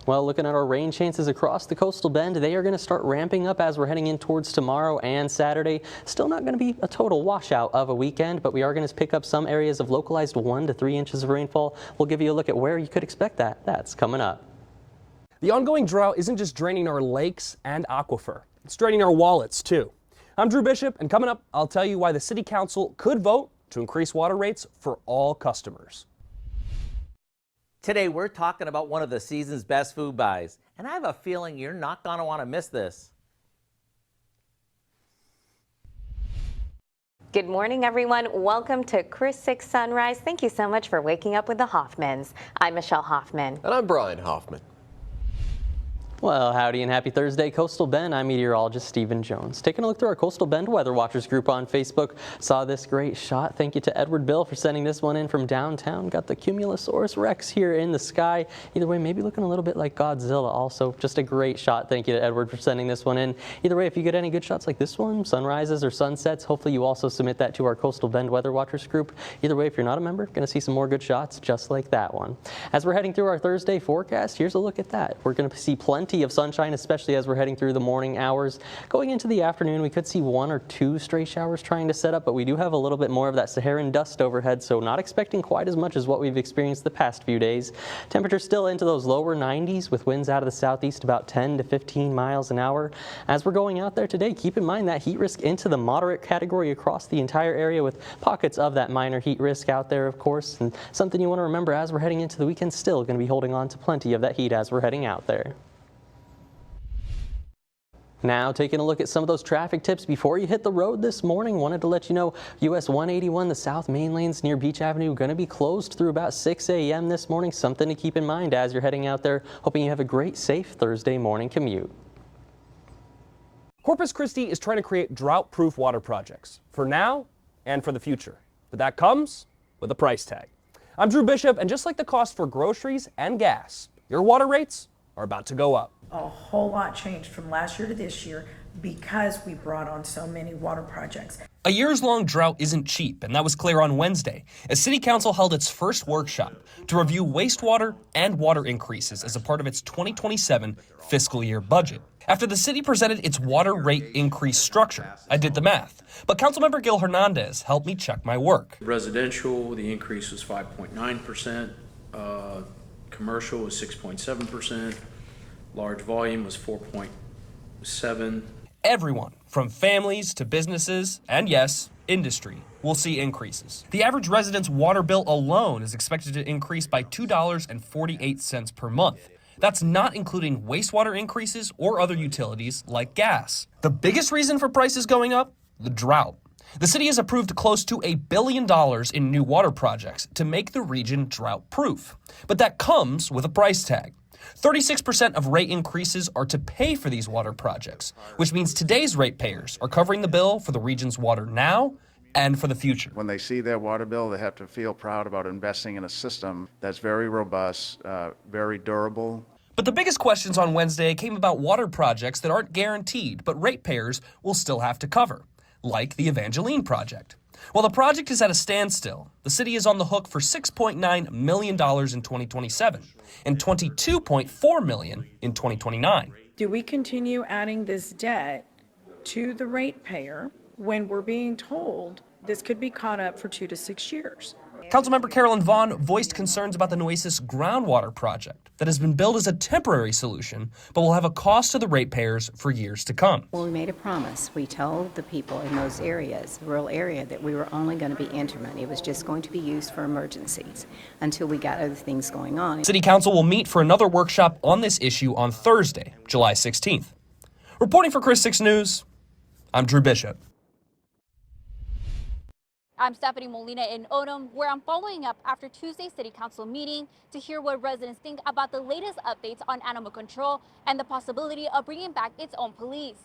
Well, looking at our rain chances across the coastal bend, they are going to start ramping up as we're heading in towards tomorrow and Saturday. Still not going to be a total washout of a weekend, but we are going to pick up some areas of localized 1 to 3 inches of rainfall. We'll give you a look at where you could expect that. That's coming up. The ongoing drought isn't just draining our lakes and aquifer. It's draining our wallets, too. I'm Drew Bishop, and coming up, I'll tell you why the City Council could vote to increase water rates for all customers. Today, we're talking about one of the season's best food buys, and I have a feeling you're not going to want to miss this. Good morning, everyone. Welcome to Chris 6 Sunrise. Thank you so much for waking up with the Hoffmans. I'm Michelle Hoffman. And I'm Brian Hoffman. Well, howdy and happy Thursday, Coastal Bend. I'm meteorologist Stephen Jones. Taking a look through our Coastal Bend Weather Watchers group on Facebook. Saw this great shot. Thank you to Edward Bill for sending this one in from downtown. Got the Cumulosaurus Rex here in the sky. Either way, maybe looking a little bit like Godzilla. Also, just a great shot. Thank you to Edward for sending this one in. Either way, if you get any good shots like this one, sunrises or sunsets, hopefully you also submit that to our Coastal Bend Weather Watchers group. Either way, if you're not a member, going to see some more good shots just like that one. As we're heading through our Thursday forecast, here's a look at that. We're going to see plenty of sunshine, especially as we're heading through the morning hours. Going into the afternoon, we could see 1 or 2 stray showers trying to set up, but we do have a little bit more of that Saharan dust overhead, so not expecting quite as much as what we've experienced the past few days. Temperatures still into those lower 90s with winds out of the southeast about 10 to 15 miles an hour. As we're going out there today, keep in mind that heat risk into the moderate category across the entire area with pockets of that minor heat risk out there, of course. And something you want to remember as we're heading into the weekend, still going to be holding on to plenty of that heat as we're heading out there. Now taking a look at some of those traffic tips before you hit the road this morning. Wanted to let you know US 181, the south main lanes near Beach Avenue, going to be closed through about 6 a.m. this morning. Something to keep in mind as you're heading out there. Hoping you have a great, safe Thursday morning commute. Corpus Christi is trying to create drought-proof water projects for now and for the future. But that comes with a price tag. I'm Drew Bishop, and just like the cost for groceries and gas, your water rates are about to go up. A whole lot changed from last year to this year because we brought on so many water projects. A years-long drought isn't cheap, and that was clear on Wednesday, as City Council held its first workshop to review wastewater and water increases as a part of its 2027 fiscal year budget. After the city presented its water rate increase structure, I did the math, but Councilmember Gil Hernandez helped me check my work. Residential, the increase was 5.9%, commercial was 6.7%, large volume was 4.7%. Everyone, from families to businesses, and yes, industry, will see increases. The average resident's water bill alone is expected to increase by $2.48 per month. That's not including wastewater increases or other utilities like gas. The biggest reason for prices going up? The drought. The city has approved close to $1 billion in new water projects to make the region drought-proof. But that comes with a price tag. 36% of rate increases are to pay for these water projects, which means today's ratepayers are covering the bill for the region's water now and for the future. When they see their water bill, they have to feel proud about investing in a system that's very robust, very durable. But the biggest questions on Wednesday came about water projects that aren't guaranteed, but ratepayers will still have to cover, like the Evangeline project. While the project is at a standstill, the city is on the hook for $6.9 million in 2027 and $22.4 million in 2029. Do we continue adding this debt to the ratepayer when we're being told this could be caught up for 2 to 6 years? Councilmember Carolyn Vaughn voiced concerns about the Nueces groundwater project that has been billed as a temporary solution, but will have a cost to the ratepayers for years to come. Well, we made a promise. We told the people in those areas, the rural area, that we were only going to be interim. It was just going to be used for emergencies until we got other things going on. City Council will meet for another workshop on this issue on Thursday, July 16th. Reporting for Chris 6 News, I'm Drew Bishop. I'm Stephanie Molina in Odom, where I'm following up after Tuesday's City Council meeting to hear what residents think about the latest updates on animal control and the possibility of bringing back its own police.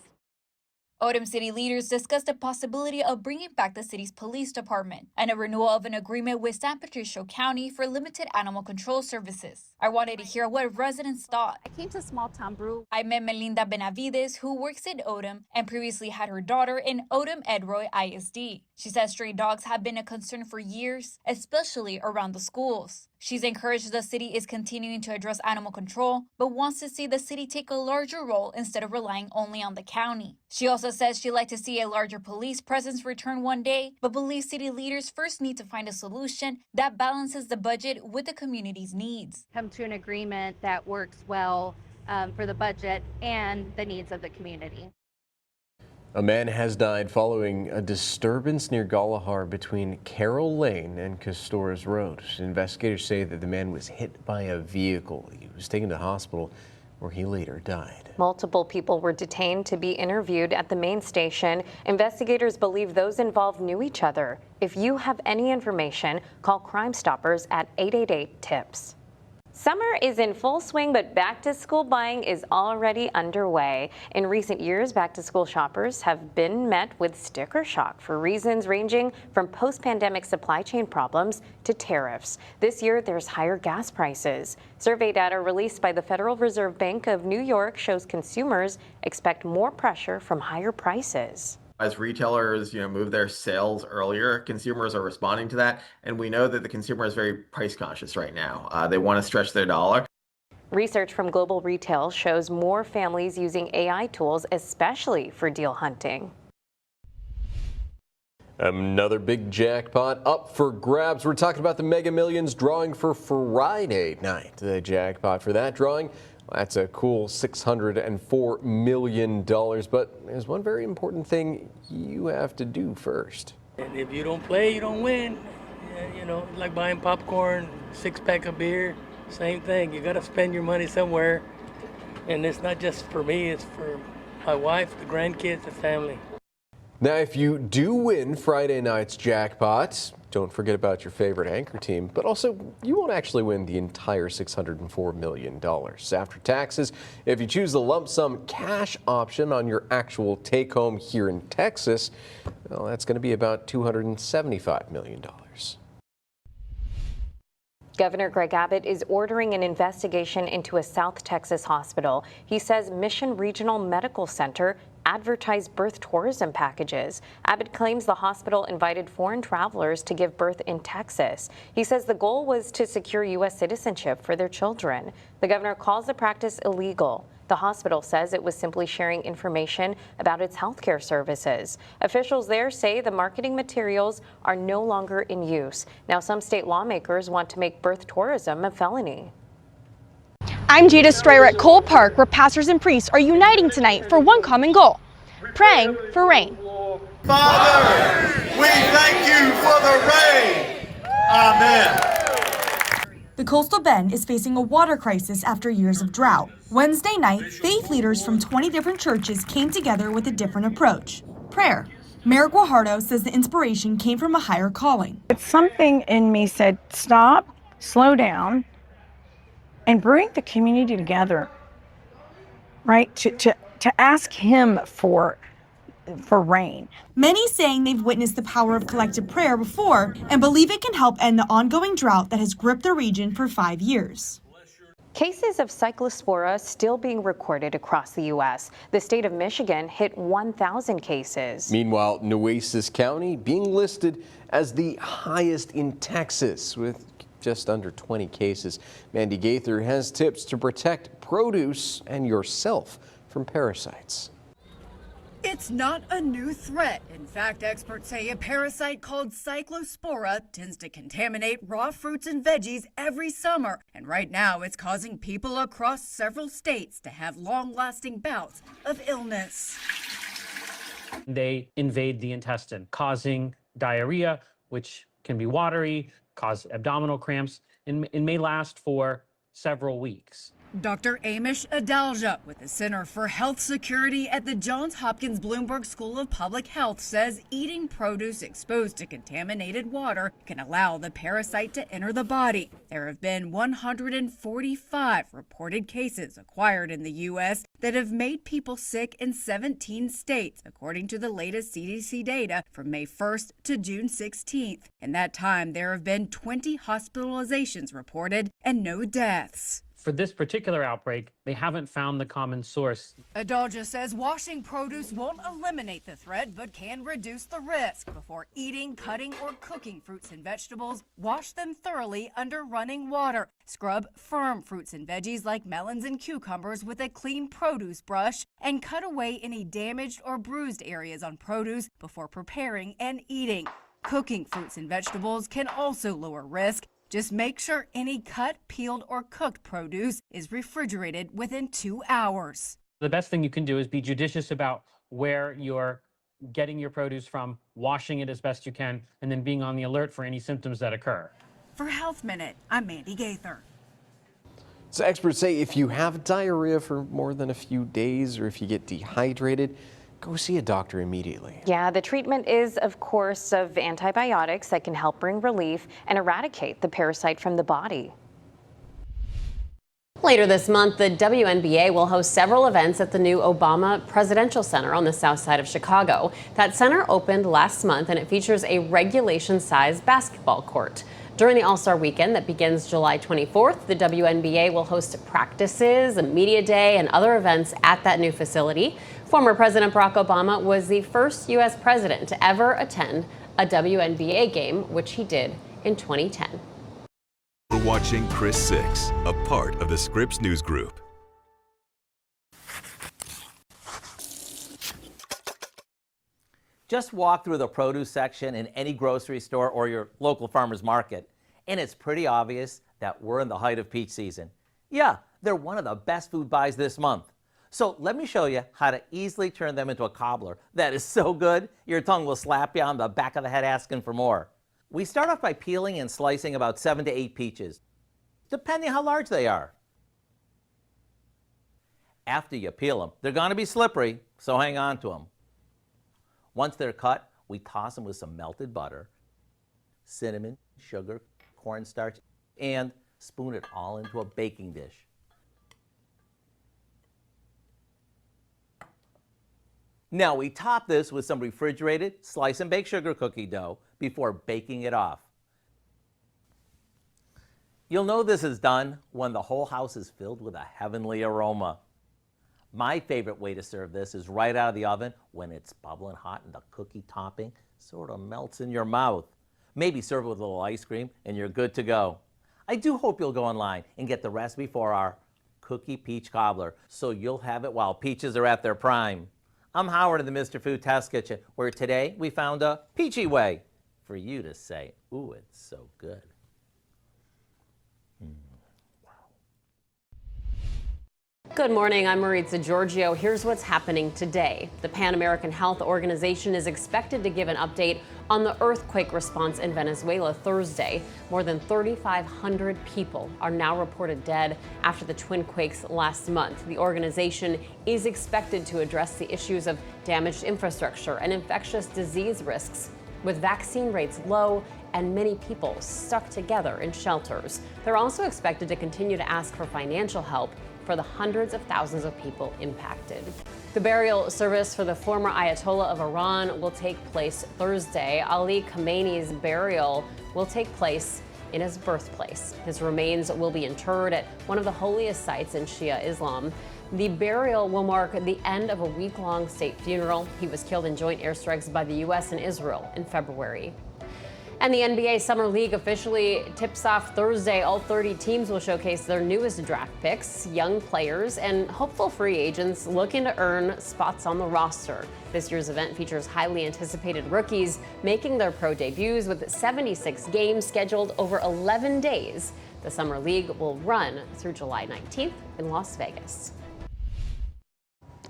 Odom city leaders discussed the possibility of bringing back the city's police department and a renewal of an agreement with San Patricio County for limited animal control services. I wanted to hear what residents thought. I came to Small Town Brew. I met Melinda Benavides, who works in Odom and previously had her daughter in Odom Edroy ISD. She says stray dogs have been a concern for years, especially around the schools. She's encouraged the city is continuing to address animal control, but wants to see the city take a larger role instead of relying only on the county. She also says she'd like to see a larger police presence return one day, but believes city leaders first need to find a solution that balances the budget with the community's needs. Come to an agreement that works well for the budget and the needs of the community. A man has died following a disturbance near Galahar between Carroll Lane and Castores Road. Investigators say that the man was hit by a vehicle. He was taken to hospital where he later died. Multiple people were detained to be interviewed at the main station. Investigators believe those involved knew each other. If you have any information, call Crime Stoppers at 888-TIPS. Summer is in full swing, but back-to-school buying is already underway. In recent years, back-to-school shoppers have been met with sticker shock for reasons ranging from post-pandemic supply chain problems to tariffs. This year, there's higher gas prices. Survey data released by the Federal Reserve Bank of New York shows consumers expect more pressure from higher prices. As retailers, move their sales earlier, consumers are responding to that. And we know that the consumer is very price conscious right now. They want to stretch their dollar. Research from Global Retail shows more families using AI tools, especially for deal hunting. Another big jackpot up for grabs. We're talking about the Mega Millions drawing for Friday night. The jackpot for that drawing, that's a cool $604 million. But there's one very important thing you have to do first. And if you don't play, you don't win. Like buying popcorn, 6-pack of beer, same thing. You got to spend your money somewhere. And it's not just for me, it's for my wife, the grandkids, the family. Now, if you do win Friday night's jackpot, don't forget about your favorite anchor team, but also you won't actually win the entire $604 million. After taxes, if you choose the lump sum cash option on your actual take home here in Texas, well, that's going to be about $275 million. Governor Greg Abbott is ordering an investigation into a South Texas hospital. He says Mission Regional Medical Center advertised birth tourism packages. Abbott claims the hospital invited foreign travelers to give birth in Texas. He says the goal was to secure U.S. citizenship for their children. The governor calls the practice illegal. The hospital says it was simply sharing information about its healthcare services. Officials there say the marketing materials are no longer in use. Now, some state lawmakers want to make birth tourism a felony. I'm Jada Strayer at Cole Park, where pastors and priests are uniting tonight for one common goal: praying for rain. Father, we thank you for the rain. Amen. The Coastal Bend is facing a water crisis after years of drought. Wednesday night, faith leaders from 20 different churches came together with a different approach: prayer. Mayor Guajardo says the inspiration came from a higher calling. It's something in me said, stop, slow down, and bring the community together, right? To ask him for rain. Many saying they've witnessed the power of collective prayer before and believe it can help end the ongoing drought that has gripped the region for 5 years. Cases of cyclospora still being recorded across the U.S. The state of Michigan hit 1,000 cases. Meanwhile, Nueces County being listed as the highest in Texas with just under 20 cases. Mandy Gaither has tips to protect produce and yourself from parasites. It's not a new threat. In fact, experts say a parasite called cyclospora tends to contaminate raw fruits and veggies every summer. And right now, it's causing people across several states to have long-lasting bouts of illness. They invade the intestine, causing diarrhea, which can be watery, cause abdominal cramps, and may last for several weeks. Dr. Amish Adalja with the Center for Health Security at the Johns Hopkins Bloomberg School of Public Health says eating produce exposed to contaminated water can allow the parasite to enter the body. There have been 145 reported cases acquired in the U.S. that have made people sick in 17 states, according to the latest CDC data from May 1st to June 16th. In that time, there have been 20 hospitalizations reported and no deaths. for this particular outbreak, they haven't found the common source. Adalja says washing produce won't eliminate the threat, but can reduce the risk. Before eating, cutting, or cooking fruits and vegetables, wash them thoroughly under running water. Scrub firm fruits and veggies like melons and cucumbers with a clean produce brush, and cut away any damaged or bruised areas on produce before preparing and eating. Cooking fruits and vegetables can also lower risk. Just make sure any cut, peeled, or cooked produce is refrigerated within 2 hours. The best thing you can do is be judicious about where you're getting your produce from, washing it as best you can, and then being on the alert for any symptoms that occur. For Health Minute, I'm Mandy Gaither. So experts say if you have diarrhea for more than a few days or if you get dehydrated, go see a doctor immediately. Yeah, the treatment is, of course, of antibiotics that can help bring relief and eradicate the parasite from the body. Later this month, the WNBA will host several events at the new Obama Presidential Center on the south side of Chicago. That center opened last month, and it features a regulation-sized basketball court. During the All-Star Weekend that begins July 24th, the WNBA will host practices, a media day, and other events at that new facility. Former President Barack Obama was the first U.S. president to ever attend a WNBA game, which he did in 2010. We're watching Chris 6, a part of the Scripps News Group. Just walk through the produce section in any grocery store or your local farmer's market, and it's pretty obvious that we're in the height of peach season. Yeah, they're one of the best food buys this month. So let me show you how to easily turn them into a cobbler that is so good, your tongue will slap you on the back of the head asking for more. We start off by peeling and slicing about 7 to 8 peaches, depending how large they are. After you peel them, they're going to be slippery, so hang on to them. Once they're cut, we toss them with some melted butter, cinnamon, sugar, cornstarch, and spoon it all into a baking dish. Now we top this with some refrigerated slice and bake sugar cookie dough before baking it off. You'll know this is done when the whole house is filled with a heavenly aroma. My favorite way to serve this is right out of the oven when it's bubbling hot and the cookie topping sort of melts in your mouth. Maybe serve it with a little ice cream and you're good to go. I do hope you'll go online and get the recipe for our cookie peach cobbler so you'll have it while peaches are at their prime. I'm Howard in the Mr. Food Test Kitchen, where today we found a peachy way for you to say, ooh, it's so good. Good morning, I'm Maritza Giorgio. Here's what's happening today. The Pan American Health Organization is expected to give an update on the earthquake response in Venezuela Thursday. More than 3,500 people are now reported dead after the twin quakes last month. The organization is expected to address the issues of damaged infrastructure and infectious disease risks. With vaccine rates low and many people stuck together in shelters, they're also expected to continue to ask for financial help for the hundreds of thousands of people impacted. The burial service for the former Ayatollah of Iran will take place Thursday. Ali Khamenei's burial will take place in his birthplace. His remains will be interred at one of the holiest sites in Shia Islam. The burial will mark the end of a week-long state funeral. He was killed in joint airstrikes by the U.S. and Israel in February. And the NBA Summer League officially tips off Thursday. All 30 teams will showcase their newest draft picks, young players, and hopeful free agents looking to earn spots on the roster. This year's event features highly anticipated rookies making their pro debuts with 76 games scheduled over 11 days. The Summer League will run through July 19th in Las Vegas.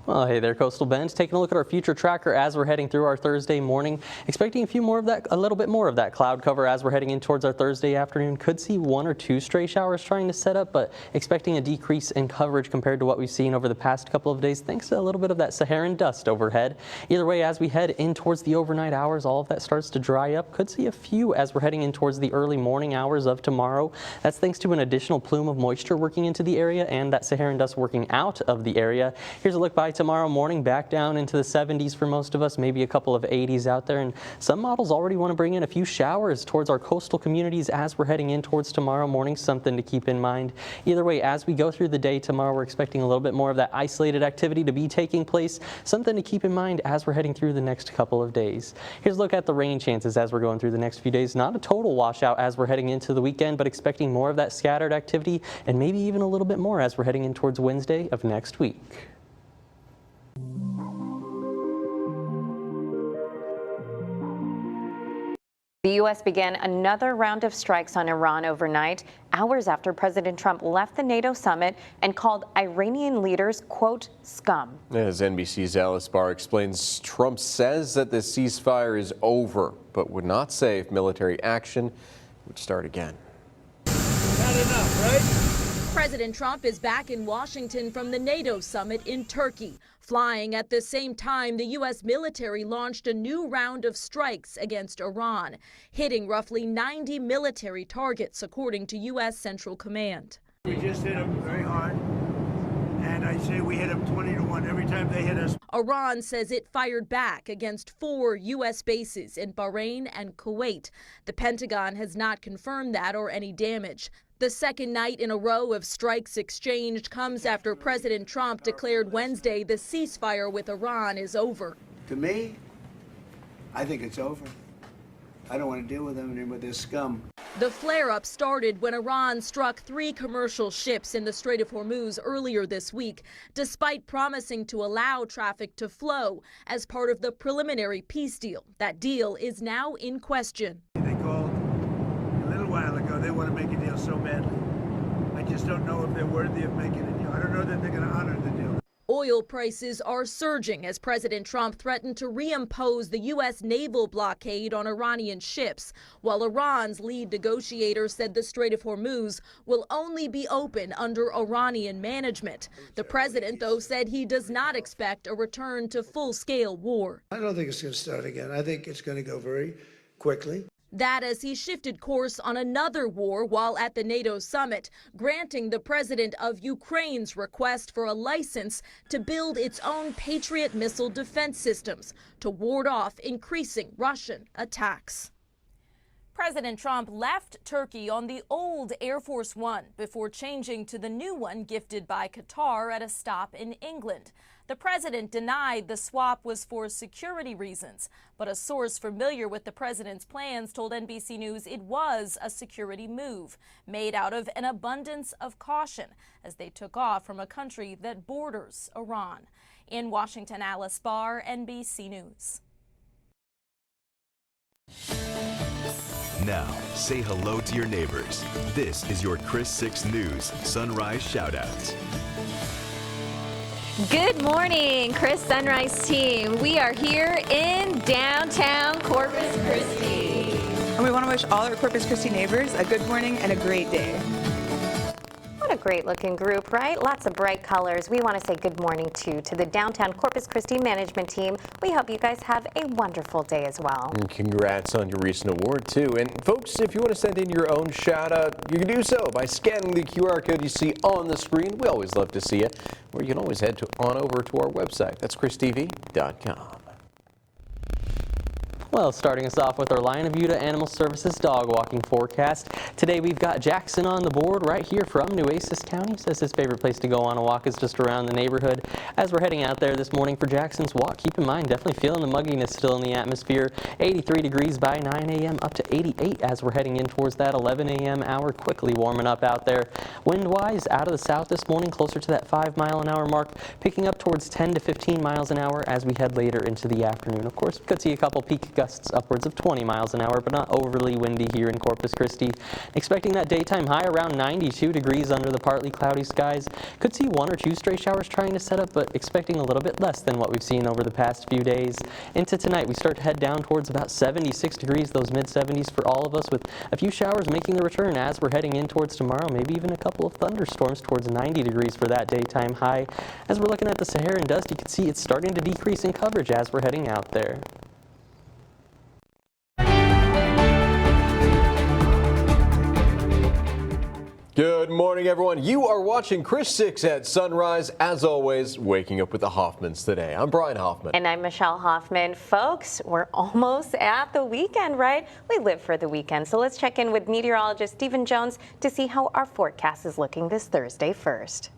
Well, hey there, Coastal Bend. Taking a look at our future tracker as we're heading through our Thursday morning. Expecting a little bit more of that cloud cover as we're heading in towards our Thursday afternoon. Could see 1 or 2 stray showers trying to set up, but expecting a decrease in coverage compared to what we've seen over the past couple of days, thanks to a little bit of that Saharan dust overhead. Either way, as we head in towards the overnight hours, all of that starts to dry up. Could see a few as we're heading in towards the early morning hours of tomorrow. That's thanks to an additional plume of moisture working into the area and that Saharan dust working out of the area. Here's a look by tomorrow morning, back down into the 70s for most of us, maybe a couple of 80s out there. And some models already want to bring in a few showers towards our coastal communities as we're heading in towards tomorrow morning. Something to keep in mind. Either way, as we go through the day tomorrow, we're expecting a little bit more of that isolated activity to be taking place. Something to keep in mind as we're heading through the next couple of days. Here's a look at the rain chances as we're going through the next few days. Not a total washout as we're heading into the weekend, but expecting more of that scattered activity and maybe even a little bit more as we're heading in towards Wednesday of next week. The U.S. began another round of strikes on Iran overnight, hours after President Trump left the NATO summit and called Iranian leaders, quote, scum. As NBC's Alice Barr explains, Trump says that the ceasefire is over, but would not say if military action would start again. Not enough, right? President Trump is back in Washington from the NATO summit in Turkey, flying at the same time the U.S. military launched a new round of strikes against Iran, hitting roughly 90 military targets, according to U.S. Central Command. We just hit them very hard, and I say we hit them 20-1 every time they hit us. Iran says it fired back against 4 U.S. bases in Bahrain and Kuwait. The Pentagon has not confirmed that or any damage. The second night in a row of strikes exchanged comes after President Trump declared Wednesday the ceasefire with Iran is over. To me, I think it's over. I don't want to deal with them and with this scum. The flare-up started when Iran struck 3 commercial ships in the Strait of Hormuz earlier this week, despite promising to allow traffic to flow as part of the preliminary peace deal. That deal is now in question. They called a little while ago. They want to make a deal so badly. I just don't know if they're worthy of making a deal. I don't know that they're going to honor the deal. Oil prices are surging as President Trump threatened to reimpose the U.S. naval blockade on Iranian ships, while Iran's lead negotiator said the Strait of Hormuz will only be open under Iranian management. The president, though, said he does not expect a return to full-scale war. I don't think it's going to start again. I think it's going to go very quickly. That as he shifted course on another war while at the NATO summit, granting the president of Ukraine's request for a license to build its own Patriot missile defense systems to ward off increasing Russian attacks. President Trump left Turkey on the old Air Force One before changing to the new one gifted by Qatar at a stop in England. The president denied the swap was for security reasons, but a source familiar with the president's plans told NBC News it was a security move made out of an abundance of caution as they took off from a country that borders Iran. In Washington, Alice Barr, NBC News. Now, say hello to your neighbors. This is your Chris 6 News Sunrise Shoutouts. Good morning, Chris Sunrise team. We are here in downtown Corpus Christi. And we want to wish all our Corpus Christi neighbors a good morning and a great day. What a great looking group, right? Lots of bright colors. We want to say good morning to the downtown Corpus Christi management team. We hope you guys have a wonderful day as well. And congrats on your recent award too. And folks, if you want to send in your own shout out, you can do so by scanning the QR code you see on the screen. We always love to see it. Or you can always head on over to our website. That's christv.com. Well, starting us off with our Lion View to Animal Services dog walking forecast. Today we've got Jackson on the board right here from Nueces County. Says his favorite place to go on a walk is just around the neighborhood. As we're heading out there this morning for Jackson's walk, keep in mind, definitely feeling the mugginess still in the atmosphere. 83 degrees by 9 a.m. up to 88 as we're heading in towards that 11 a.m. hour. Quickly warming up out there. Wind-wise, out of the south this morning, closer to that 5-mile-an-hour mark, picking up towards 10 to 15 miles an hour as we head later into the afternoon. Of course, we could see a couple peak gusts upwards of 20 miles an hour, but not overly windy here in Corpus Christi. Expecting that daytime high around 92 degrees under the partly cloudy skies. Could see 1 or 2 stray showers trying to set up, but expecting a little bit less than what we've seen over the past few days. Into tonight, we start to head down towards about 76 degrees, those mid-70s for all of us, with a few showers making the return as we're heading in towards tomorrow. Maybe even a couple of thunderstorms towards 90 degrees for that daytime high. As we're looking at the Saharan dust, you can see it's starting to decrease in coverage as we're heading out there. Good morning, everyone. You are watching Chris 6 at Sunrise. As always, waking up with the Hoffmans today. I'm Brian Hoffman. And I'm Michelle Hoffman. Folks, we're almost at the weekend, right? We live for the weekend. So let's check in with meteorologist Stephen Jones to see how our forecast is looking this Thursday first.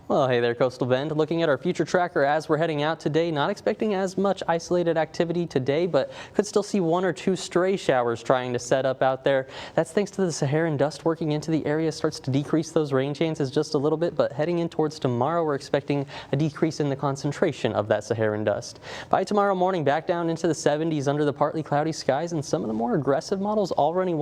Well, hey there, Coastal Bend. Looking at our future tracker as we're heading out today, not expecting as much isolated activity today, but could still see 1 or 2 stray showers trying to set up out there. That's thanks to the Saharan dust working into the area. Starts to decrease those rain chances just a little bit, but heading in towards tomorrow, we're expecting a decrease in the concentration of that Saharan dust. By tomorrow morning, back down into the 70s under the partly cloudy skies, and some of the more aggressive models already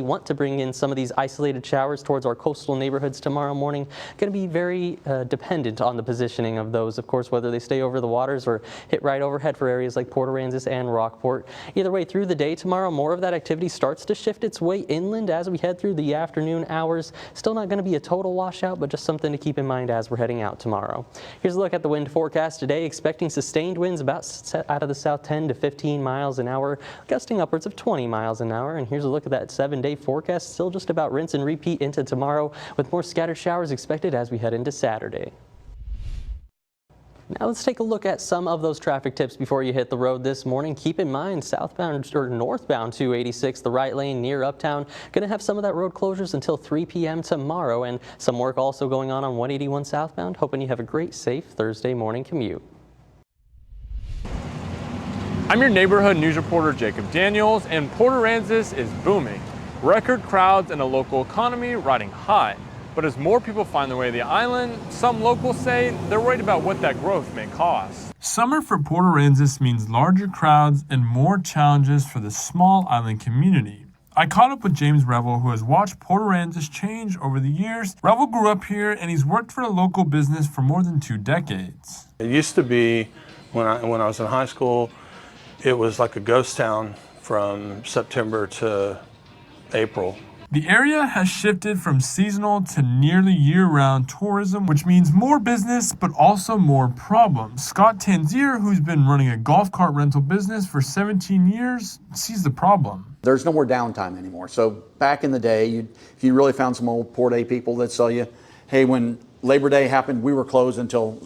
want to bring in some of these isolated showers towards our coastal neighborhoods tomorrow morning. Going to be very dependent on the positioning of those, of course, whether they stay over the waters or hit right overhead for areas like Port Aransas and Rockport. Either way, through the day tomorrow, more of that activity starts to shift its way inland as we head through the afternoon hours. Still not going to be a total washout, but just something to keep in mind as we're heading out tomorrow. Here's a look at the wind forecast today. Expecting sustained winds about out of the south 10 to 15 miles an hour, gusting upwards of 20 miles an hour. And here's a look at that 7-day forecast. Still just about rinse and repeat into tomorrow, with more scattered showers expected as we head into Saturday. Now let's take a look at some of those traffic tips before you hit the road this morning. Keep in mind, southbound or northbound 286, the right lane near Uptown, going to have some of that road closures until 3 p.m. tomorrow, and some work also going on 181 southbound. Hoping you have a great, safe Thursday morning commute. I'm your neighborhood news reporter, Jacob Daniels, and Port Aransas is booming. Record crowds and a local economy riding high. But as more people find their way to the island, some locals say they're worried about what that growth may cost. Summer for Port Aransas means larger crowds and more challenges for the small island community. I caught up with James Revel, who has watched Port Aransas change over the years. Revel grew up here and he's worked for a local business for more than 2 decades. It used to be, when I was in high school, it was like a ghost town from September to April. The area has shifted from seasonal to nearly year-round tourism, which means more business, but also more problems. Scott Tanzier, who's been running a golf cart rental business for 17 years, sees the problem. There's no more downtime anymore. So back in the day, if you really found some old Port A people that tell you, hey, when Labor Day happened, we were closed until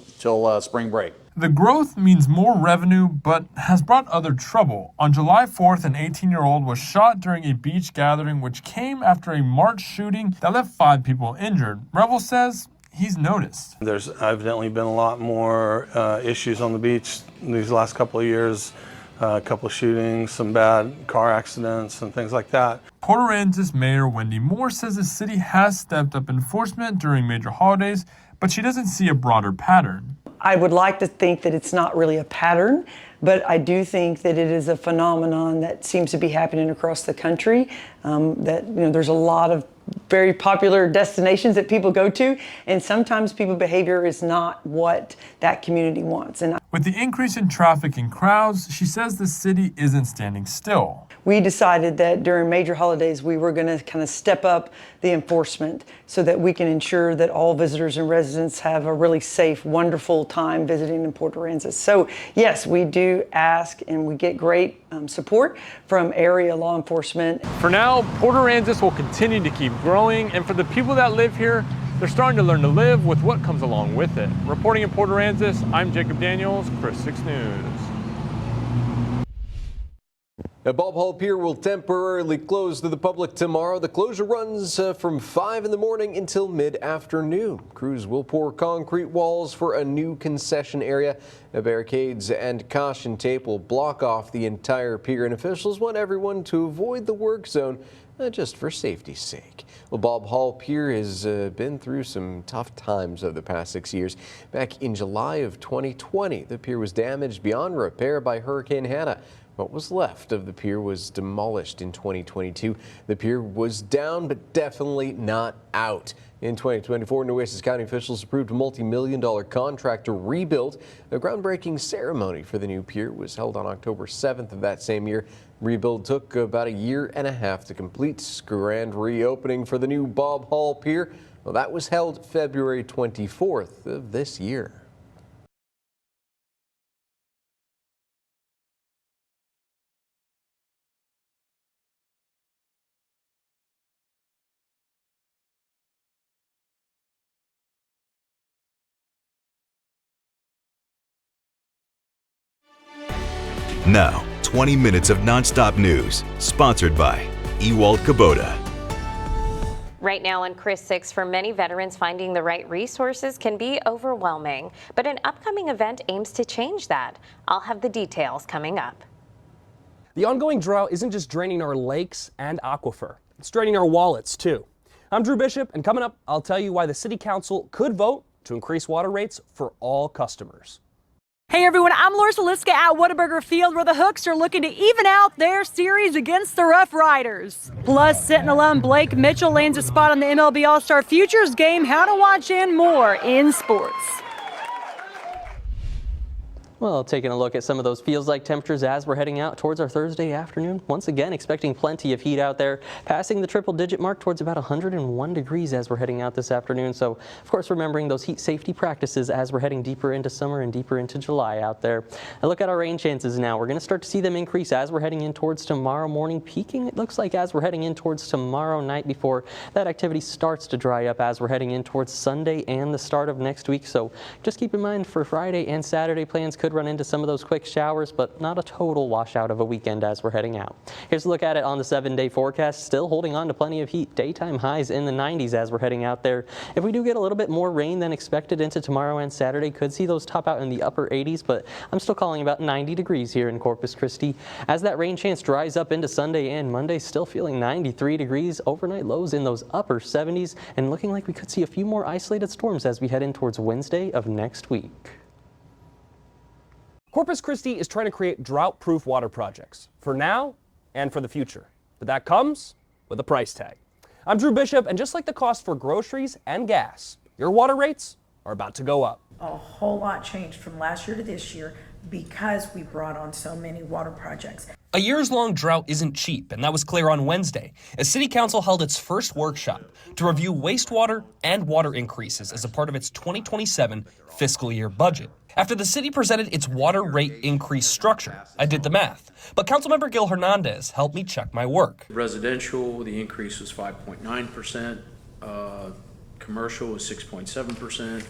spring break. The growth means more revenue, but has brought other trouble. On July 4th, an 18-year-old was shot during a beach gathering, which came after a March shooting that left 5 people injured. Revel says he's noticed. There's evidently been a lot more issues on the beach these last couple of years. A couple of shootings, some bad car accidents, and things like that. Port Aransas Mayor Wendy Moore says the city has stepped up enforcement during major holidays, but she doesn't see a broader pattern. I would like to think that it's not really a pattern, but I do think that it is a phenomenon that seems to be happening across the country. There's a lot of very popular destinations that people go to, and sometimes people's behavior is not what that community wants. And with the increase in traffic and crowds, she says the city isn't standing still. We decided that during major holidays, we were going to kind of step up the enforcement so that we can ensure that all visitors and residents have a really safe, wonderful time visiting in Port Aransas. So yes, we do ask and we get great support from area law enforcement. For now, Port Aransas will continue to keep growing, and for the people that live here, they're starting to learn to live with what comes along with it. Reporting in Port Aransas, I'm Jacob Daniels, Chris 6 News. Now, Bob Hall Pier will temporarily close to the public tomorrow. The closure runs from 5 in the morning until mid-afternoon. Crews will pour concrete walls for a new concession area. Barricades and caution tape will block off the entire pier, and officials want everyone to avoid the work zone just for safety's sake. Well, Bob Hall Pier has been through some tough times over the past 6 years. Back in July of 2020, the pier was damaged beyond repair by Hurricane Hannah. What was left of the pier was demolished in 2022. The pier was down, but definitely not out. In 2024, Nueces County officials approved a multi-million-dollar contract to rebuild. A groundbreaking ceremony for the new pier was held on October 7th of that same year. Rebuild took about 1.5 years to complete. Grand reopening for the new Bob Hall Pier, well, that was held February 24th of this year. Now, 20 minutes of nonstop news, sponsored by Ewald Kubota. Right now on Chris 6, for many veterans, finding the right resources can be overwhelming, but an upcoming event aims to change that. I'll have the details coming up. The ongoing drought isn't just draining our lakes and aquifer, it's draining our wallets too. I'm Drew Bishop, and coming up, I'll tell you why the City Council could vote to increase water rates for all customers. Hey everyone, I'm Larissa Liska at Whataburger Field, where the Hooks are looking to even out their series against the Rough Riders. Plus, Sentinel alum Blake Mitchell lands a spot on the MLB All-Star Futures game, how to watch and more in sports. Well, taking a look at some of those feels-like temperatures as we're heading out towards our Thursday afternoon. Once again, expecting plenty of heat out there, passing the triple-digit mark towards about 101 degrees as we're heading out this afternoon. So, of course, remembering those heat safety practices as we're heading deeper into summer and deeper into July out there. A look at our rain chances now. We're going to start to see them increase as we're heading in towards tomorrow morning, peaking, it looks like, as we're heading in towards tomorrow night before that activity starts to dry up as we're heading in towards Sunday and the start of next week. So just keep in mind for Friday and Saturday, plans could run into some of those quick showers, but not a total washout of a weekend as we're heading out. Here's a look at it on the 7-day forecast. Still holding on to plenty of heat. Daytime highs in the 90s as we're heading out there. If we do get a little bit more rain than expected into tomorrow and Saturday, could see those top out in the upper 80s, but I'm still calling about 90 degrees here in Corpus Christi. As that rain chance dries up into Sunday and Monday, still feeling 93 degrees. Overnight lows in those upper 70s, and looking like we could see a few more isolated storms as we head in towards Wednesday of next week. Corpus Christi is trying to create drought-proof water projects for now and for the future. But that comes with a price tag. I'm Drew Bishop, and just like the cost for groceries and gas, your water rates are about to go up. A whole lot changed from last year to this year because we brought on so many water projects. A years-long drought isn't cheap, and that was clear on Wednesday, as City Council held its first workshop to review wastewater and water increases as a part of its 2027 fiscal year budget. After the city presented its water rate increase structure, I did the math, but Councilmember Gil Hernandez helped me check my work. Residential, the increase was 5.9%, commercial was 6.7%,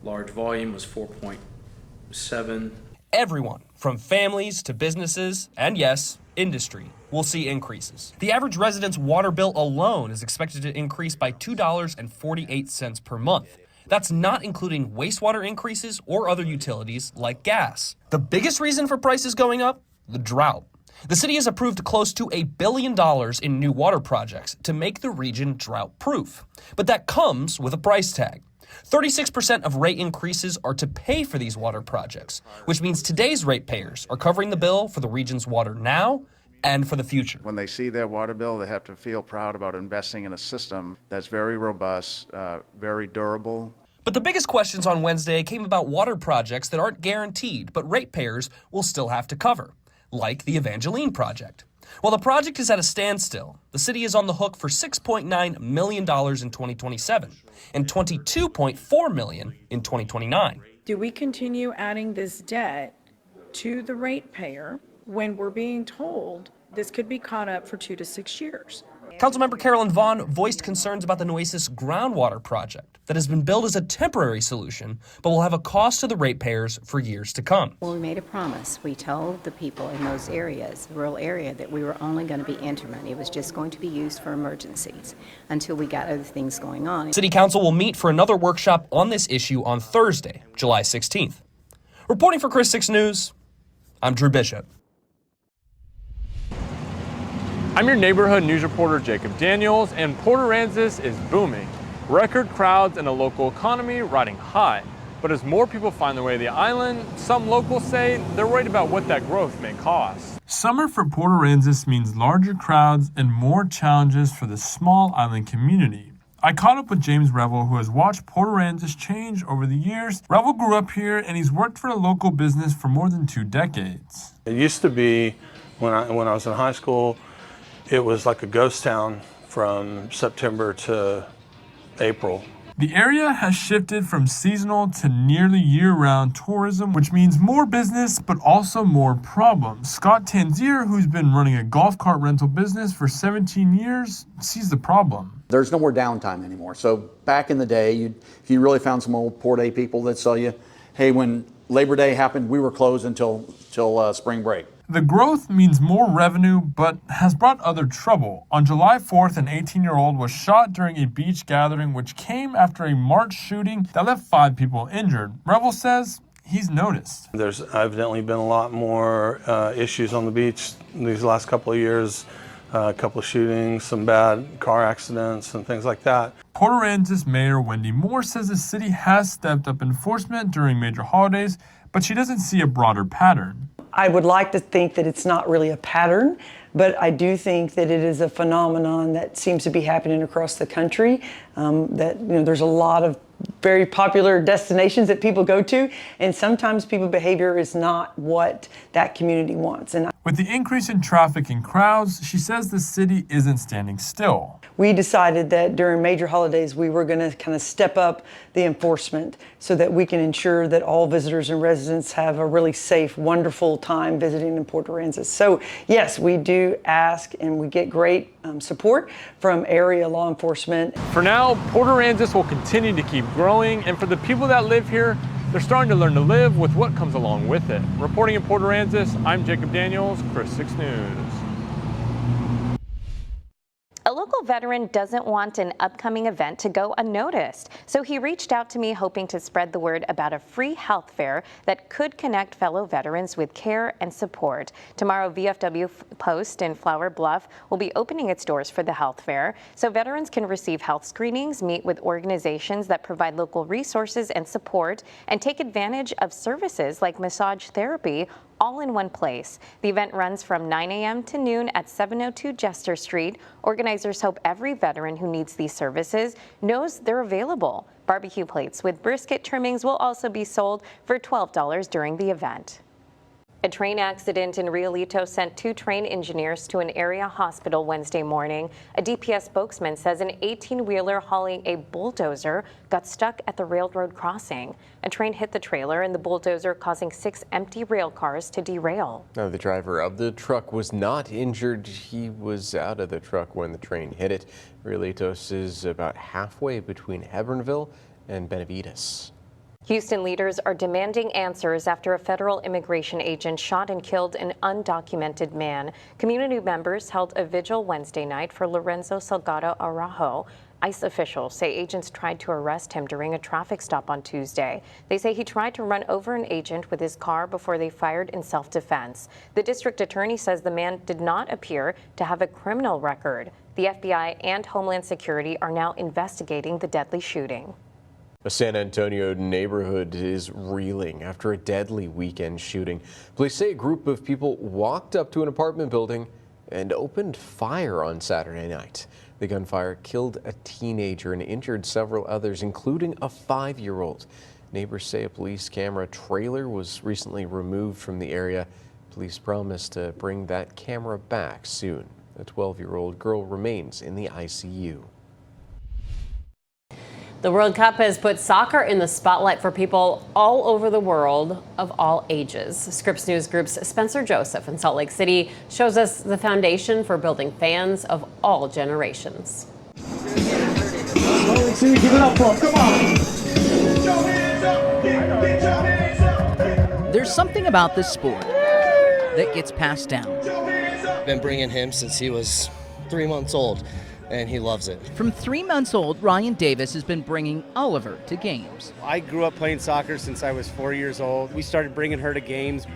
large volume was 4.7%. Everyone, from families to businesses, and yes, industry, will see increases. The average resident's water bill alone is expected to increase by $2.48 per month. That's not including wastewater increases or other utilities like gas. The biggest reason for prices going up? The drought. The city has approved close to $1 billion in new water projects to make the region drought-proof. But that comes with a price tag. 36% of rate increases are to pay for these water projects, which means today's ratepayers are covering the bill for the region's water now and for the future. When they see their water bill, they have to feel proud about investing in a system that's very robust, very durable. But the biggest questions on Wednesday came about water projects that aren't guaranteed, but ratepayers will still have to cover, like the Evangeline project. While the project is at a standstill, the city is on the hook for $6.9 million in 2027 and $22.4 million in 2029. Do we continue adding this debt to the ratepayer when we're being told this could be caught up for 2 to 6 years? Councilmember Carolyn Vaughn voiced concerns about the Nueces groundwater project that has been billed as a temporary solution, but will have a cost to the ratepayers for years to come. Well, we made a promise. We told the people in those areas, the rural area, that we were only going to be interim. It was just going to be used for emergencies until we got other things going on. City Council will meet for another workshop on this issue on Thursday, July 16th. Reporting for Chris 6 News, I'm Drew Bishop. I'm your neighborhood news reporter, Jacob Daniels, and Port Aransas is booming. Record crowds and a local economy riding high. But as more people find their way to the island, some locals say they're worried about what that growth may cost. Summer for Port Aransas means larger crowds and more challenges for the small island community. I caught up with James Revel, who has watched Port Aransas change over the years. Revel grew up here, and he's worked for a local business for more than 2 decades. It used to be, when I was in high school, it was like a ghost town from September to April. The area has shifted from seasonal to nearly year-round tourism, which means more business, but also more problems. Scott Tanzier, who's been running a golf cart rental business for 17 years, sees the problem. There's no more downtime anymore. So back in the day, if you really found some old Port A people that tell you, hey, when Labor Day happened, we were closed until spring break. The growth means more revenue, but has brought other trouble. On July 4th, an 18-year-old was shot during a beach gathering, which came after a March shooting that left 5 people injured. Revel says he's noticed. There's evidently been a lot more issues on the beach these last couple of years. A couple of shootings, some bad car accidents, and things like that. Port Aransas Mayor Wendy Moore says the city has stepped up enforcement during major holidays, but she doesn't see a broader pattern. I would like to think that it's not really a pattern, but I do think that it is a phenomenon that seems to be happening across the country. That there's a lot of very popular destinations that people go to, and sometimes people's behavior is not what that community wants. And with the increase in traffic and crowds, she says the city isn't standing still. We decided that during major holidays we were going to kind of step up the enforcement so that we can ensure that all visitors and residents have a really safe, wonderful time visiting in Port Aransas. So yes, we do ask and we get great support from area law enforcement. For now, Port Aransas will continue to keep growing, and for the people that live here, they're starting to learn to live with what comes along with it. Reporting in Port Aransas, I'm Jacob Daniels, Chris 6 News. A local veteran doesn't want an upcoming event to go unnoticed, so he reached out to me hoping to spread the word about a free health fair that could connect fellow veterans with care and support. Tomorrow, VFW Post in Flower Bluff will be opening its doors for the health fair, so veterans can receive health screenings, meet with organizations that provide local resources and support, and take advantage of services like massage therapy, all in one place. The event runs from 9 a.m. to noon at 702 Jester Street. Organizers hope every veteran who needs these services knows they're available. Barbecue plates with brisket trimmings will also be sold for $12 during the event. A train accident in Rialito sent 2 train engineers to an area hospital Wednesday morning. A DPS spokesman says an 18-wheeler hauling a bulldozer got stuck at the railroad crossing. A train hit the trailer and the bulldozer, causing 6 empty rail cars to derail. Now, the driver of the truck was not injured. He was out of the truck when the train hit it. Rialitos is about halfway between Hebronville and Benavides. Houston leaders are demanding answers after a federal immigration agent shot and killed an undocumented man. Community members held a vigil Wednesday night for Lorenzo Salgado Araujo. ICE officials say agents tried to arrest him during a traffic stop on Tuesday. They say he tried to run over an agent with his car before they fired in self-defense. The district attorney says the man did not appear to have a criminal record. The FBI and Homeland Security are now investigating the deadly shooting. A San Antonio neighborhood is reeling after a deadly weekend shooting. Police say a group of people walked up to an apartment building and opened fire on Saturday night. The gunfire killed a teenager and injured several others, including a 5-year-old. Neighbors say a police camera trailer was recently removed from the area. Police promise to bring that camera back soon. A 12-year-old girl remains in the ICU. The World Cup has put soccer in the spotlight for people all over the world of all ages. Scripps News Group's Spencer Joseph in Salt Lake City shows us the foundation for building fans of all generations. Give it up for him. Come on. There's something about this sport that gets passed down. Been bringing him since he was 3 months old, and he loves it. From 3 months old, Ryan Davis has been bringing Oliver to games. I grew up playing soccer since I was 4 years old. We started bringing her to games.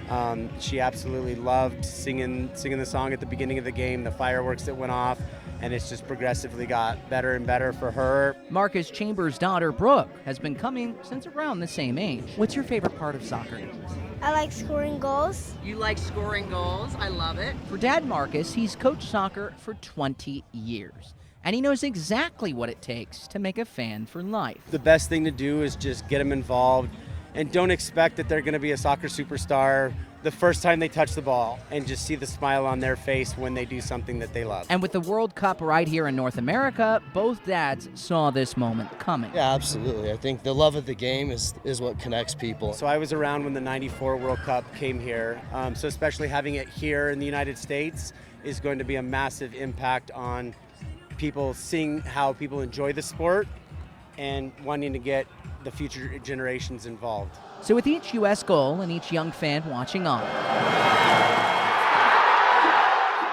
She absolutely loved singing the song at the beginning of the game, the fireworks that went off, and it's just progressively got better and better for her. Marcus Chambers' daughter, Brooke, has been coming since around the same age. What's your favorite part of soccer? I like scoring goals. You like scoring goals? I love it. For Dad Marcus, he's coached soccer for 20 years. And he knows exactly what it takes to make a fan for life. The best thing to do is just get them involved and don't expect that they're going to be a soccer superstar the first time they touch the ball, and just see the smile on their face when they do something that they love. And with the World Cup right here in North America, both dads saw this moment coming. Yeah, absolutely. I think the love of the game is what connects people. So I was around when the '94 World Cup came here, so especially having it here in the United States is going to be a massive impact on people seeing how people enjoy the sport and wanting to get the future generations involved. So with each U.S. goal and each young fan watching on,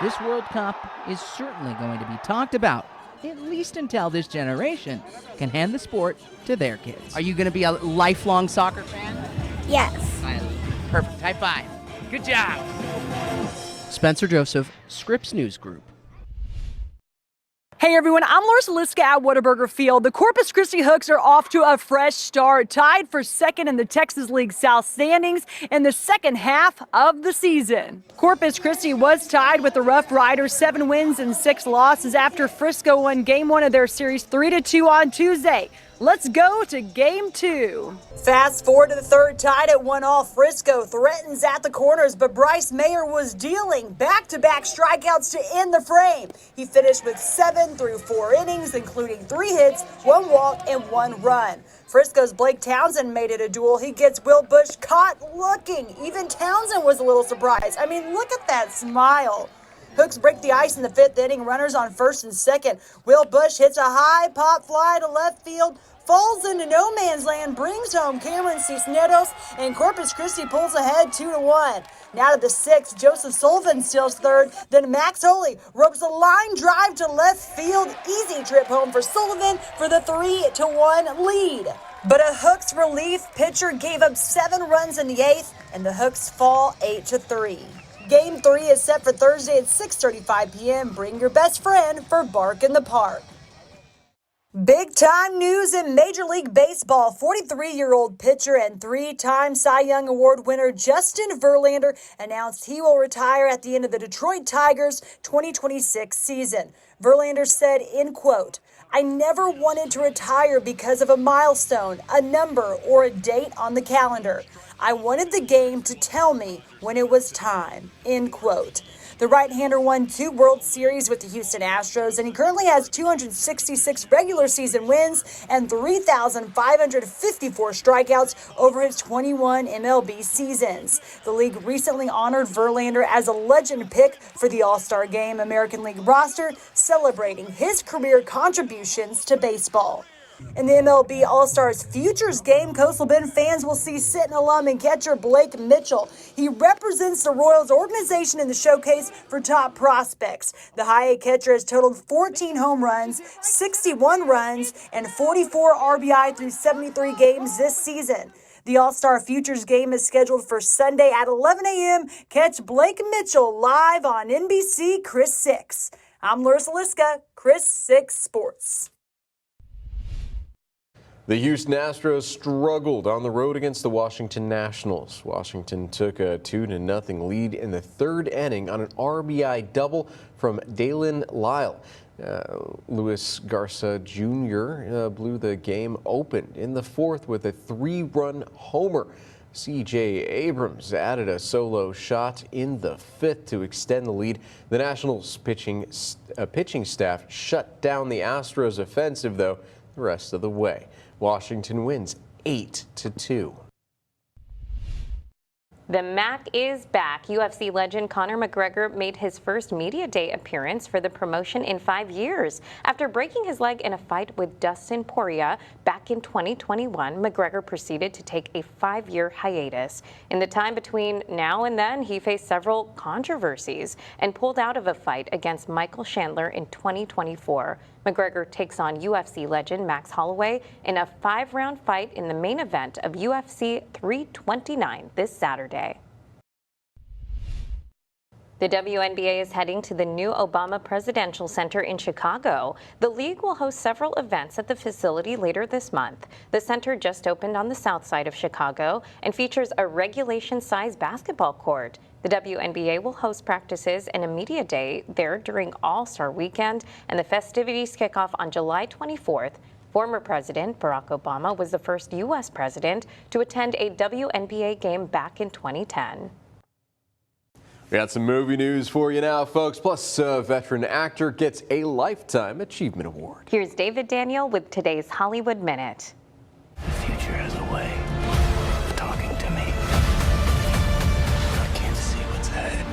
this World Cup is certainly going to be talked about, at least until this generation can hand the sport to their kids. Are you going to be a lifelong soccer fan? Yes. Perfect. High five. Good job. Spencer Joseph, Scripps News Group. Hey everyone, I'm Larissa Liska at Whataburger Field. The Corpus Christi Hooks are off to a fresh start, tied for second in the Texas League South standings in the second half of the season. Corpus Christi was tied with the Rough Riders, 7 wins and 6 losses after Frisco won Game 1 of their series 3-2 on Tuesday. Let's go to Game 2. Fast forward to the third, tied at 1-1. Frisco threatens at the corners, but Bryce Mayer was dealing back-to-back strikeouts to end the frame. He finished with 7 through 4 innings, including 3 hits, 1 walk, and 1 run. Frisco's Blake Townsend made it a duel. He gets Will Bush caught looking. Even Townsend was a little surprised. I mean, look at that smile. Hooks break the ice in the 5th inning, runners on 1st and 2nd. Will Bush hits a high pop fly to left field, falls into no man's land, brings home Cameron Cisneros, and Corpus Christi pulls ahead 2-1. Now to the 6th, Joseph Sullivan steals 3rd, then Max Holy ropes a line drive to left field. Easy trip home for Sullivan for the 3-1 lead. But a Hooks relief pitcher gave up 7 runs in the 8th, and the Hooks fall 8-3. Game 3 is set for Thursday at 6:35 p.m. Bring your best friend for Bark in the Park. Big time news in Major League Baseball. 43-year-old pitcher and 3-time Cy Young Award winner Justin Verlander announced he will retire at the end of the Detroit Tigers 2026 season. Verlander said, in quote, "I never wanted to retire because of a milestone, a number, or a date on the calendar. I wanted the game to tell me when it was time," end quote. The right-hander won 2 World Series with the Houston Astros, and he currently has 266 regular season wins and 3,554 strikeouts over his 21 MLB seasons. The league recently honored Verlander as a legend pick for the All-Star Game American League roster, celebrating his career contributions to baseball. In the MLB All-Stars Futures Game, Coastal Bend fans will see Sinton alum and catcher Blake Mitchell. He represents the Royals organization in the showcase for top prospects. The high-A catcher has totaled 14 home runs, 61 runs, and 44 RBI through 73 games this season. The All-Star Futures Game is scheduled for Sunday at 11 a.m. Catch Blake Mitchell live on NBC Chris 6. I'm Larissa Liska, Chris 6 Sports. The Houston Astros struggled on the road against the Washington Nationals. Washington took a 2-0 lead in the 3rd inning on an RBI double from Dalen Lyle. Luis Garza Jr. Blew the game open in the 4th with a 3-run homer. C.J. Abrams added a solo shot in the 5th to extend the lead. The Nationals pitching staff shut down the Astros offensive, though, the rest of the way. Washington wins 8-2. The MAC is back. UFC legend Conor McGregor made his first media day appearance for the promotion in 5 years. After breaking his leg in a fight with Dustin Poirier back in 2021, McGregor proceeded to take a 5-year hiatus. In the time between now and then, he faced several controversies and pulled out of a fight against Michael Chandler in 2024. McGregor takes on UFC legend Max Holloway in a 5-round fight in the main event of UFC 329 this Saturday. The WNBA is heading to the new Obama Presidential Center in Chicago. The league will host several events at the facility later this month. The center just opened on the south side of Chicago and features a regulation-sized basketball court. The WNBA will host practices and a media day there during All-Star Weekend, and the festivities kick off on July 24th. Former President Barack Obama was the first U.S. president to attend a WNBA game back in 2010. We got some movie news for you now, folks. Plus, a veteran actor gets a Lifetime Achievement Award. Here's David Daniel with today's Hollywood Minute. The future has a way of talking to me. I can't see what's ahead.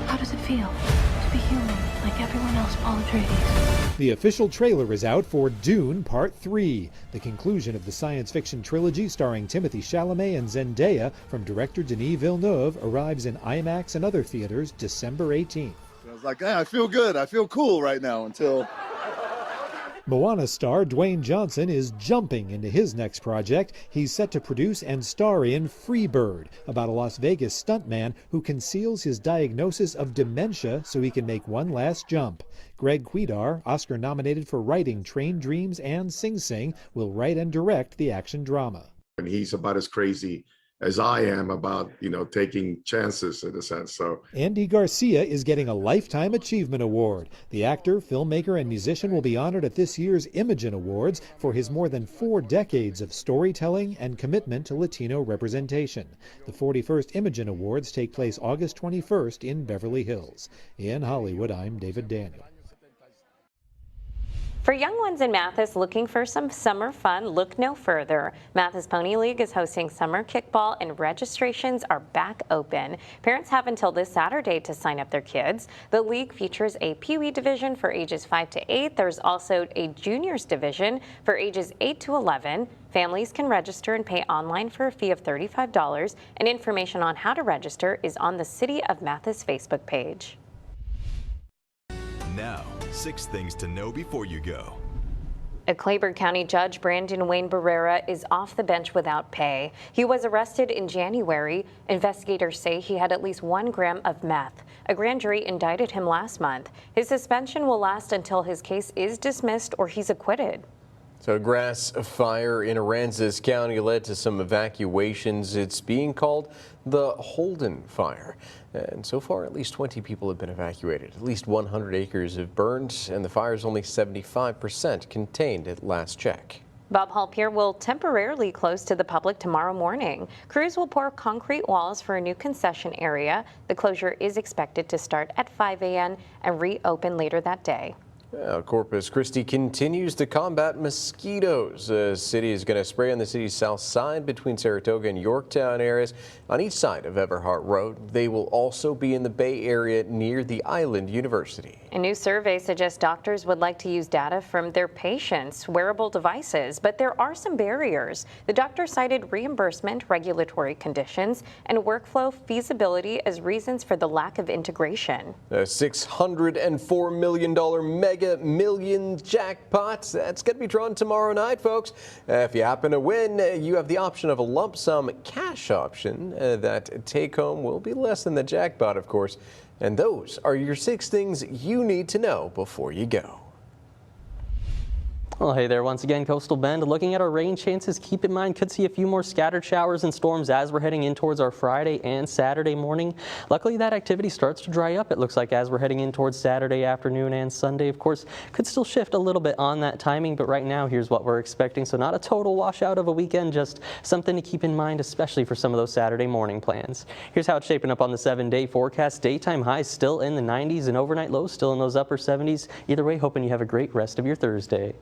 How does it feel to be human like like everyone else, Paul Atreides. The official trailer is out for Dune Part 3, the conclusion of the science fiction trilogy starring Timothée Chalamet and Zendaya from director Denis Villeneuve arrives in IMAX and other theaters December 18th. I was like, I feel good. I feel cool right now until... Moana star Dwayne Johnson is jumping into his next project. He's set to produce and star in Freebird, about a Las Vegas stuntman who conceals his diagnosis of dementia so he can make one last jump. Greg Cuidar, Oscar nominated for writing Train Dreams and Sing Sing, will write and direct the action drama. And he's about as crazy as I am about, taking chances in a sense. So Andy Garcia is getting a Lifetime Achievement Award. The actor, filmmaker, and musician will be honored at this year's Imagen Awards for his more than 4 decades of storytelling and commitment to Latino representation. The 41st Imagen Awards take place August 21st in Beverly Hills. In Hollywood, I'm David Daniel. For young ones in Mathis looking for some summer fun, look no further. Mathis Pony League is hosting summer kickball and registrations are back open. Parents have until this Saturday to sign up their kids. The league features a Pee Wee division for ages 5 to 8. There's also a juniors division for ages 8 to 11. Families can register and pay online for a fee of $35, and information on how to register is on the City of Mathis Facebook page. Now, 6 things to know before you go. A Clayburgh County judge, Brandon Wayne Barrera, is off the bench without pay. He was arrested in January. Investigators say he had at least 1 gram of meth. A grand jury indicted him last month. His suspension will last until his case is dismissed or he's acquitted. So a grass fire in Aransas County led to some evacuations. It's being called the Holden Fire. And so far, at least 20 people have been evacuated. At least 100 acres have burned, and the fire is only 75% contained at last check. Bob Hall Pier will temporarily close to the public tomorrow morning. Crews will pour concrete walls for a new concession area. The closure is expected to start at 5 a.m. and reopen later that day. Corpus Christi continues to combat mosquitoes. The city is going to spray on the city's south side between Saratoga and Yorktown areas on each side of Everhart Road. They will also be in the Bay Area near the Island University. A new survey suggests doctors would like to use data from their patients' wearable devices, but there are some barriers. The doctor cited reimbursement, regulatory conditions, and workflow feasibility as reasons for the lack of integration. A $604 million Mega Millions jackpot. That's going to be drawn tomorrow night, folks. If you happen to win, you have the option of a lump sum cash option. That take home will be less than the jackpot, of course. And those are your 6 things you need to know before you go. Well, hey there once again, Coastal Bend. Looking at our rain chances, keep in mind could see a few more scattered showers and storms as we're heading in towards our Friday and Saturday morning. Luckily, that activity starts to dry up, it looks like, as we're heading in towards Saturday afternoon and Sunday. Of course, could still shift a little bit on that timing, but right now, here's what we're expecting. So not a total washout of a weekend, just something to keep in mind, especially for some of those Saturday morning plans. Here's how it's shaping up on the 7-day forecast. Daytime highs still in the 90s and overnight lows still in those upper 70s. Either way, hoping you have a great rest of your Thursday.